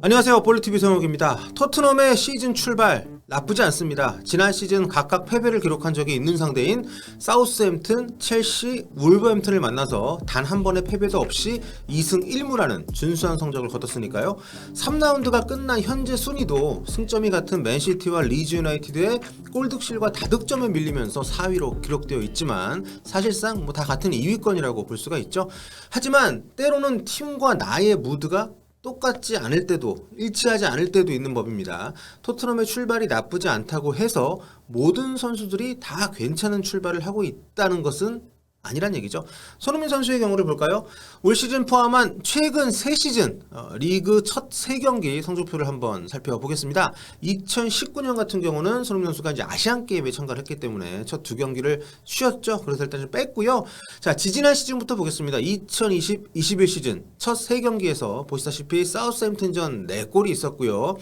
안녕하세요, 볼리TV 성욱입니다. 토트넘의 시즌 출발 나쁘지 않습니다. 지난 시즌 각각 패배를 기록한 적이 있는 상대인 사우스햄튼, 첼시, 울버햄튼을 만나서 단 한 번의 패배도 없이 2승 1무라는 준수한 성적을 거뒀으니까요. 3라운드가 끝난 현재 순위도 승점이 같은 맨시티와 리즈 유나이티드의 골득실과 다득점에 밀리면서 4위로 기록되어 있지만 사실상 다 같은 2위권이라고 볼 수가 있죠. 하지만 때로는 팀과 나의 무드가 똑같지 않을 때도, 일치하지 않을 때도 있는 법입니다. 토트넘의 출발이 나쁘지 않다고 해서 모든 선수들이 다 괜찮은 출발을 하고 있다는 것은 아니란 얘기죠. 손흥민 선수의 경우를 볼까요? 올 시즌 포함한 최근 3시즌 리그 첫 3경기 성적표를 한번 살펴보겠습니다. 2019년 같은 경우는 손흥민 선수가 이제 아시안게임에 참가를 했기 때문에 첫 2경기를 쉬었죠. 그래서 일단 좀 뺐고요. 자, 지지난 시즌부터 보겠습니다. 2020-21 시즌 첫 3경기에서 보시다시피 사우스햄튼전 4골이 있었고요.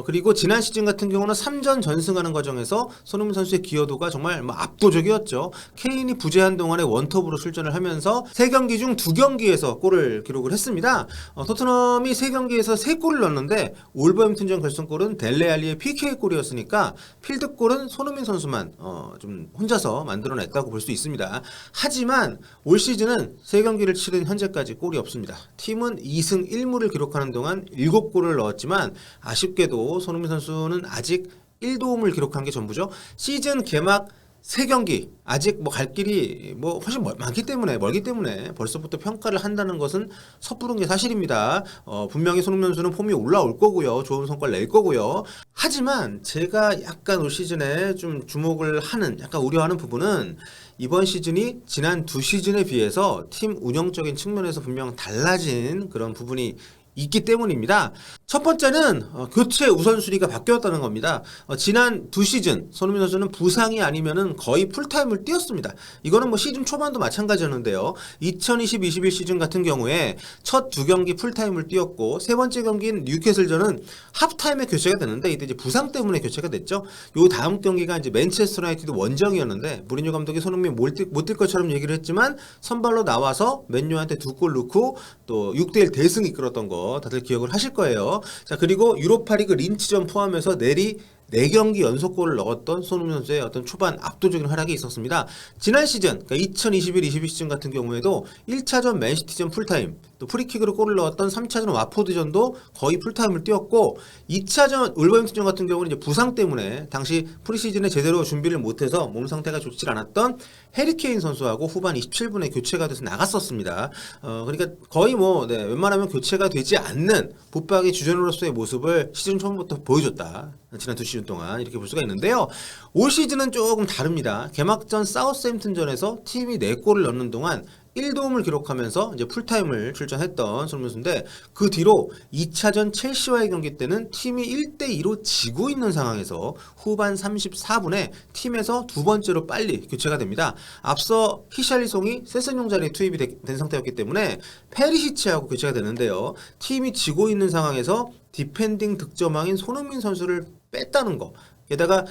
그리고 지난 시즌 같은 경우는 3전 전승하는 과정에서 손흥민 선수의 기여도가 정말 압도적이었죠. 케인이 부재한 동안에 원톱으로 출전을 하면서 3경기 중 2경기에서 골을 기록을 했습니다. 토트넘이 3경기에서 3골을 넣었는데 울버햄튼전 결승골은 델레알리의 PK골이었으니까 필드골은 손흥민 선수만 좀 혼자서 만들어냈다고 볼 수 있습니다. 하지만 올 시즌은 3경기를 치른 현재까지 골이 없습니다. 팀은 2승 1무를 기록하는 동안 7골을 넣었지만 아쉽게도 손흥민 선수는 아직 1도움을 기록한 게 전부죠. 시즌 개막 3경기 아직 갈 길이 훨씬 멀기 때문에 벌써부터 평가를 한다는 것은 섣부른 게 사실입니다. 분명히 손흥민 선수는 폼이 올라올 거고요. 좋은 성과를 낼 거고요. 하지만 제가 약간 올 시즌에 좀 주목을 하는, 약간 우려하는 부분은 이번 시즌이 지난 2시즌에 비해서 팀 운영적인 측면에서 분명 달라진 그런 부분이 있기 때문입니다. 첫 번째는 교체 우선순위가 바뀌었다는 겁니다. 지난 2시즌 손흥민 선수는 부상이 아니면은 거의 풀타임을 뛰었습니다. 이거는 시즌 초반도 마찬가지였는데요. 2020-21 시즌 같은 경우에 첫 2경기 풀타임을 뛰었고 세 번째 경기인 뉴캐슬전은 하프타임에 교체가 됐는데 이때 이제 부상 때문에 교체가 됐죠. 요 다음 경기가 이제 맨체스터 유나이티드 원정이었는데 무리뉴 감독이 손흥민 못 뛸 것처럼 얘기를 했지만 선발로 나와서 맨유한테 2골 넣고 또 6대1 대승 이끌었던 거 다들 기억을 하실 거예요. 자, 그리고 유로파리그 린치전 포함해서 내리 4경기 연속골을 넣었던 손흥민 선수의 어떤 초반 압도적인 활약이 있었습니다. 지난 시즌, 그러니까 2021-22 시즌 같은 경우에도 1차전 맨시티전 풀타임, 또 프리킥으로 골을 넣었던 3차전 와포드전도 거의 풀타임을 뛰었고 2차전 울버햄튼전 같은 경우는 이제 부상 때문에 당시 프리시즌에 제대로 준비를 못해서 몸 상태가 좋지 않았던 해리케인 선수하고 후반 27분에 교체가 돼서 나갔었습니다. 그러니까 거의 웬만하면 교체가 되지 않는 붙박이 주전으로서의 모습을 시즌 초반부터 보여줬다. 지난 2시즌 동안 이렇게 볼 수가 있는데요. 올 시즌은 조금 다릅니다. 개막전 사우스햄튼전에서 팀이 4골을 넣는 동안 1도움을 기록하면서 이제 풀타임을 출전했던 손흥민 선수인데 그 뒤로 2차전 첼시와의 경기 때는 팀이 1대2로 지고 있는 상황에서 후반 34분에 팀에서 2번째로 빨리 교체가 됩니다. 앞서 히샬리송이 세세뇽 자리에 투입이 된 상태였기 때문에 페리시치하고 교체가 되는데요. 팀이 지고 있는 상황에서 디펜딩 득점왕인 손흥민 선수를 뺐다는 거. 게다가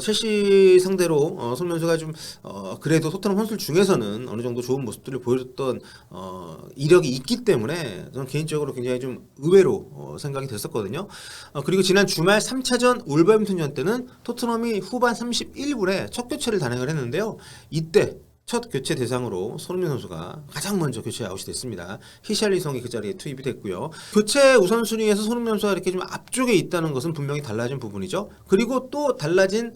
첼시 상대로 손흥민 선수가 좀 그래도 토트넘 선수들 중에서는 어느 정도 좋은 모습들을 보여줬던 이력이 있기 때문에 저는 개인적으로 굉장히 좀 의외로 생각이 됐었거든요. 그리고 지난 주말 3차전 울버햄튼전 때는 토트넘이 후반 31분에 첫 교체를 단행을 했는데요. 이때 첫 교체 대상으로 손흥민 선수가 가장 먼저 교체 아웃이 됐습니다. 히샬리송이 그 자리에 투입이 됐고요. 교체 우선순위에서 손흥민 선수가 이렇게 좀 앞쪽에 있다는 것은 분명히 달라진 부분이죠. 그리고 또 달라진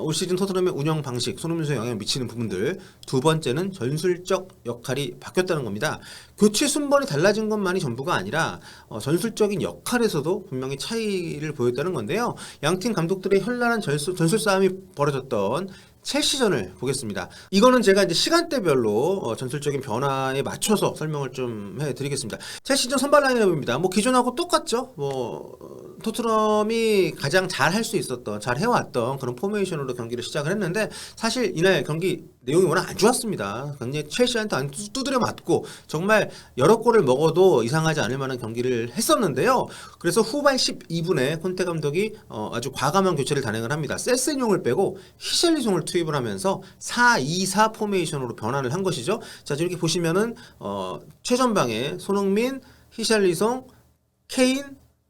올 시즌 토트넘의 운영 방식, 손흥민 선수에 영향을 미치는 부분들. 두 번째는 전술적 역할이 바뀌었다는 겁니다. 교체 순번이 달라진 것만이 전부가 아니라 전술적인 역할에서도 분명히 차이를 보였다는 건데요. 양팀 감독들의 현란한 전술 싸움이 벌어졌던 첼시전을 보겠습니다. 이거는 제가 이제 시간대별로 전술적인 변화에 맞춰서 설명을 좀 해드리겠습니다. 첼시전 선발 라인업입니다. 기존하고 똑같죠. 토트넘이 가장 잘 할 수 있었던, 잘 해왔던 그런 포메이션으로 경기를 시작을 했는데 사실 이날 경기 내용이 워낙 안 좋았습니다. 굉장히 첼시한테 안 두드려 맞고 정말 여러 골을 먹어도 이상하지 않을 만한 경기를 했었는데요. 그래서 후반 12분에 콘테 감독이 아주 과감한 교체를 단행을 합니다. 세세뇽을 빼고 히샬리송을 투입을 하면서 4-2-4 포메이션으로 변환을 한 것이죠. 자, 이렇게 보시면은 최전방에 손흥민, 히샬리송, 케인,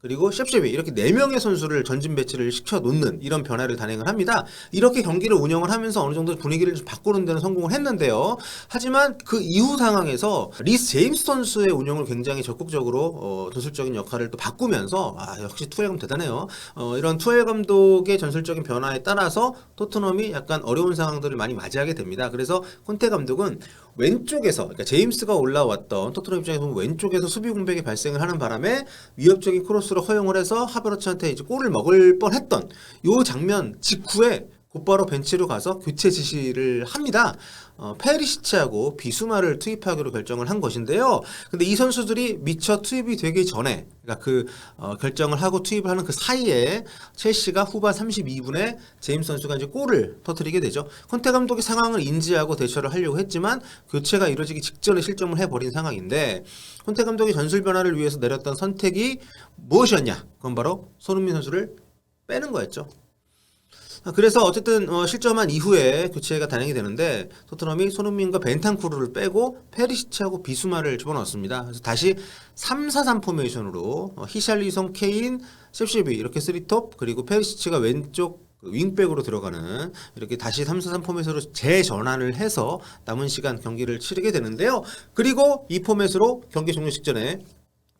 그리고 셉셉이 이렇게 4명의 선수를 전진 배치를 시켜 놓는 이런 변화를 단행을 합니다. 이렇게 경기를 운영을 하면서 어느 정도 분위기를 좀 바꾸는 데는 성공을 했는데요. 하지만 그 이후 상황에서 리스 제임스 선수의 운영을 굉장히 적극적으로 전술적인 역할을 또 바꾸면서 역시 투엘 감독 대단해요. 이런 투엘 감독의 전술적인 변화에 따라서 토트넘이 약간 어려운 상황들을 많이 맞이하게 됩니다. 그래서 콘테 감독은 왼쪽에서, 그러니까 제임스가 올라왔던 토트넘 입장에서 보면 왼쪽에서 수비 공백이 발생을 하는 바람에 위협적인 크로스를 허용을 해서 하베르츠한테 이제 골을 먹을 뻔했던 요 장면 직후에 곧바로 벤치로 가서 교체 지시를 합니다. 페리시치하고 비수마를 투입하기로 결정을 한 것인데요. 근데 이 선수들이 미처 투입이 되기 전에, 그러니까 결정을 하고 투입을 하는 그 사이에 첼시가 후반 32분에 제임스 선수가 이제 골을 터뜨리게 되죠. 콘테 감독이 상황을 인지하고 대처를 하려고 했지만 교체가 이루어지기 직전에 실점을 해버린 상황인데, 콘테 감독이 전술 변화를 위해서 내렸던 선택이 무엇이었냐? 그건 바로 손흥민 선수를 빼는 거였죠. 그래서 어쨌든 실점한 이후에 교체가 단행이 되는데 토트넘이 손흥민과 벤탄쿠르를 빼고 페리시치하고 비수마를 집어넣었습니다. 그래서 다시 3-4-3 포메이션으로 히샬리송, 케인, 셉쉐비 이렇게 3톱, 그리고 페리시치가 왼쪽 윙백으로 들어가는 이렇게 다시 3-4-3 포맷으로 재전환을 해서 남은 시간 경기를 치르게 되는데요. 그리고 이 포맷으로 경기 종료 직전에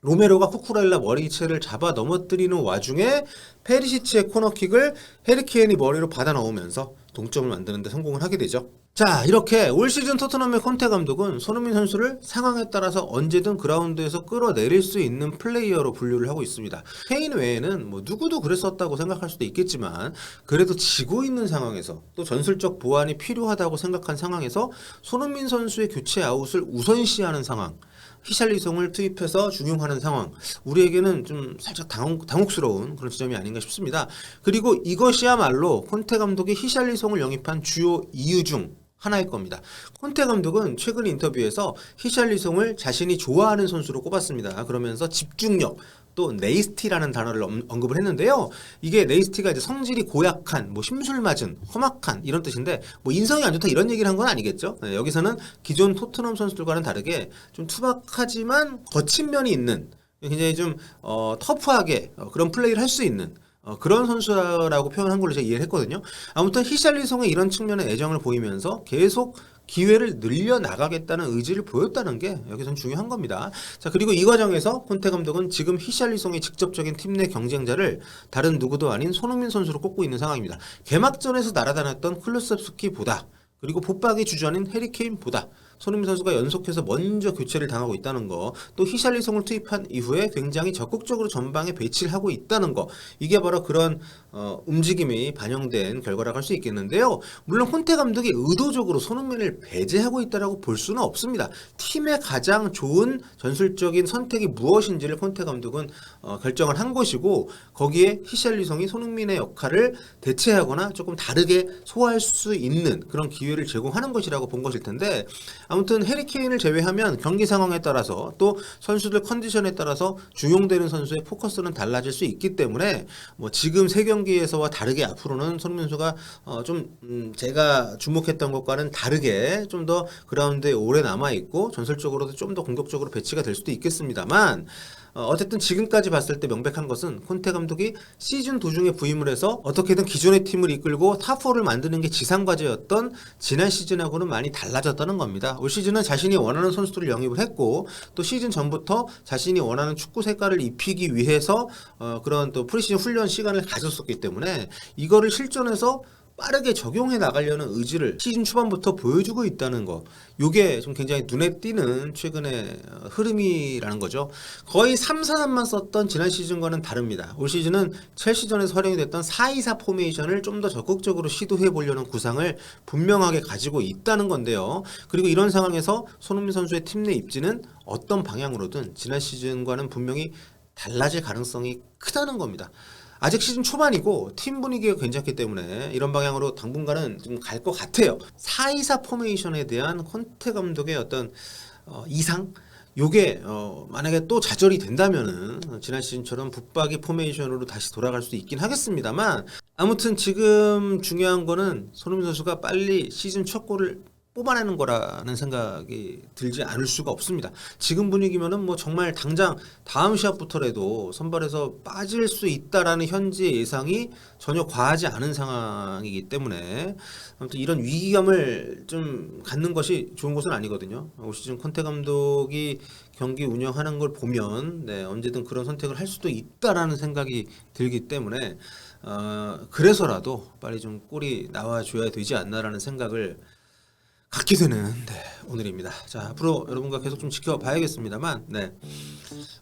로메로가 쿠쿠렐라 머리채를 잡아 넘어뜨리는 와중에 페리시치의 코너킥을 해리케인이 머리로 받아 넣으면서 동점을 만드는 데 성공을 하게 되죠. 자, 이렇게 올 시즌 토트넘의 콘테 감독은 손흥민 선수를 상황에 따라서 언제든 그라운드에서 끌어내릴 수 있는 플레이어로 분류를 하고 있습니다. 케인 외에는 뭐 누구도 그랬었다고 생각할 수도 있겠지만 그래도 지고 있는 상황에서 또 전술적 보완이 필요하다고 생각한 상황에서 손흥민 선수의 교체 아웃을 우선시하는 상황, 히샬리송을 투입해서 중용하는 상황, 우리에게는 좀 살짝 당혹스러운 그런 지점이 아닌가 싶습니다. 그리고 이것이야말로 콘테 감독이 히샬리송을 영입한 주요 이유 중 하나일 겁니다. 콘테 감독은 최근 인터뷰에서 히샬리송을 자신이 좋아하는 선수로 꼽았습니다. 그러면서 집중력, 또 네이스티라는 단어를 언급을 했는데요. 이게 네이스티가 이제 성질이 고약한, 뭐 심술맞은, 험악한 이런 뜻인데 뭐 인성이 안 좋다 이런 얘기를 한 건 아니겠죠. 네, 여기서는 기존 토트넘 선수들과는 다르게 좀 투박하지만 거친 면이 있는, 굉장히 좀 터프하게 그런 플레이를 할 수 있는 그런 선수라고 표현한 걸로 제가 이해를 했거든요. 아무튼 히샬리송의 이런 측면의 애정을 보이면서 계속 기회를 늘려나가겠다는 의지를 보였다는 게 여기선 중요한 겁니다. 자, 그리고 이 과정에서 콘테 감독은 지금 히샬리송의 직접적인 팀 내 경쟁자를 다른 누구도 아닌 손흥민 선수로 꼽고 있는 상황입니다. 개막전에서 날아다녔던 클루셉스키보다, 그리고 pot박이 주저하는 해리케인보다 손흥민 선수가 연속해서 먼저 교체를 당하고 있다는 거, 또 히샬리송을 투입한 이후에 굉장히 적극적으로 전방에 배치를 하고 있다는 거, 이게 바로 그런 움직임이 반영된 결과라고 할 수 있겠는데요. 물론 콘테 감독이 의도적으로 손흥민을 배제하고 있다라고 볼 수는 없습니다. 팀의 가장 좋은 전술적인 선택이 무엇인지를 콘테 감독은 결정을 한 것이고, 거기에 히샬리송이 손흥민의 역할을 대체하거나 조금 다르게 소화할 수 있는 그런 기회를 제공하는 것이라고 본 것일 텐데, 아무튼 해리케인을 제외하면 경기 상황에 따라서 또 선수들 컨디션에 따라서 중용되는 선수의 포커스는 달라질 수 있기 때문에 뭐 지금 세 경기에서와 다르게 앞으로는 손흥민 선수가 제가 주목했던 것과는 다르게 좀 더 그라운드에 오래 남아 있고 전술적으로도 좀 더 공격적으로 배치가 될 수도 있겠습니다만, 어쨌든 지금까지 봤을 때 명백한 것은 콘테 감독이 시즌 도중에 부임을 해서 어떻게든 기존의 팀을 이끌고 탑4를 만드는 게 지상과제였던 지난 시즌하고는 많이 달라졌다는 겁니다. 올 시즌은 자신이 원하는 선수들을 영입을 했고, 또 시즌 전부터 자신이 원하는 축구 색깔을 입히기 위해서 그런 또 프리시즌 훈련 시간을 가졌었기 때문에 이거를 실전에서 빠르게 적용해 나가려는 의지를 시즌 초반부터 보여주고 있다는 거, 요게 좀 굉장히 눈에 띄는 최근의 흐름이라는 거죠. 거의 3-4-3만 썼던 지난 시즌과는 다릅니다. 올 시즌은 첼시전에서 활용이 됐던 4-2-4 포메이션을 좀 더 적극적으로 시도해 보려는 구상을 분명하게 가지고 있다는 건데요. 그리고 이런 상황에서 손흥민 선수의 팀 내 입지는 어떤 방향으로든 지난 시즌과는 분명히 달라질 가능성이 크다는 겁니다. 아직 시즌 초반이고 팀 분위기가 괜찮기 때문에 이런 방향으로 당분간은 좀 갈 것 같아요. 4-2-4 포메이션에 대한 콘테 감독의 어떤 이상? 요게 만약에 또 좌절이 된다면은 지난 시즌처럼 붙박이 포메이션으로 다시 돌아갈 수 있긴 하겠습니다만, 아무튼 지금 중요한 거는 손흥민 선수가 빨리 시즌 첫 골을 뽑아내는 거라는 생각이 들지 않을 수가 없습니다. 지금 분위기면은 뭐 정말 당장 다음 시합부터라도 선발에서 빠질 수 있다라는 현재 예상이 전혀 과하지 않은 상황이기 때문에 아무튼 이런 위기감을 좀 갖는 것이 좋은 것은 아니거든요. 올 시즌 콘테 감독이 경기 운영하는 걸 보면 언제든 그런 선택을 할 수도 있다라는 생각이 들기 때문에 그래서라도 빨리 좀 골이 나와줘야 되지 않나라는 생각을 갖게 되는 오늘입니다. 자, 앞으로 여러분과 계속 좀 지켜봐야겠습니다만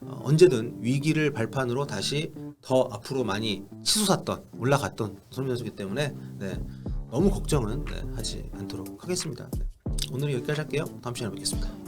언제든 위기를 발판으로 다시 더 앞으로 많이 치솟았던 올라갔던 손흥민 선수이기 때문에 너무 걱정은 하지 않도록 하겠습니다. 오늘은 여기까지 할게요. 다음 시간에 뵙겠습니다.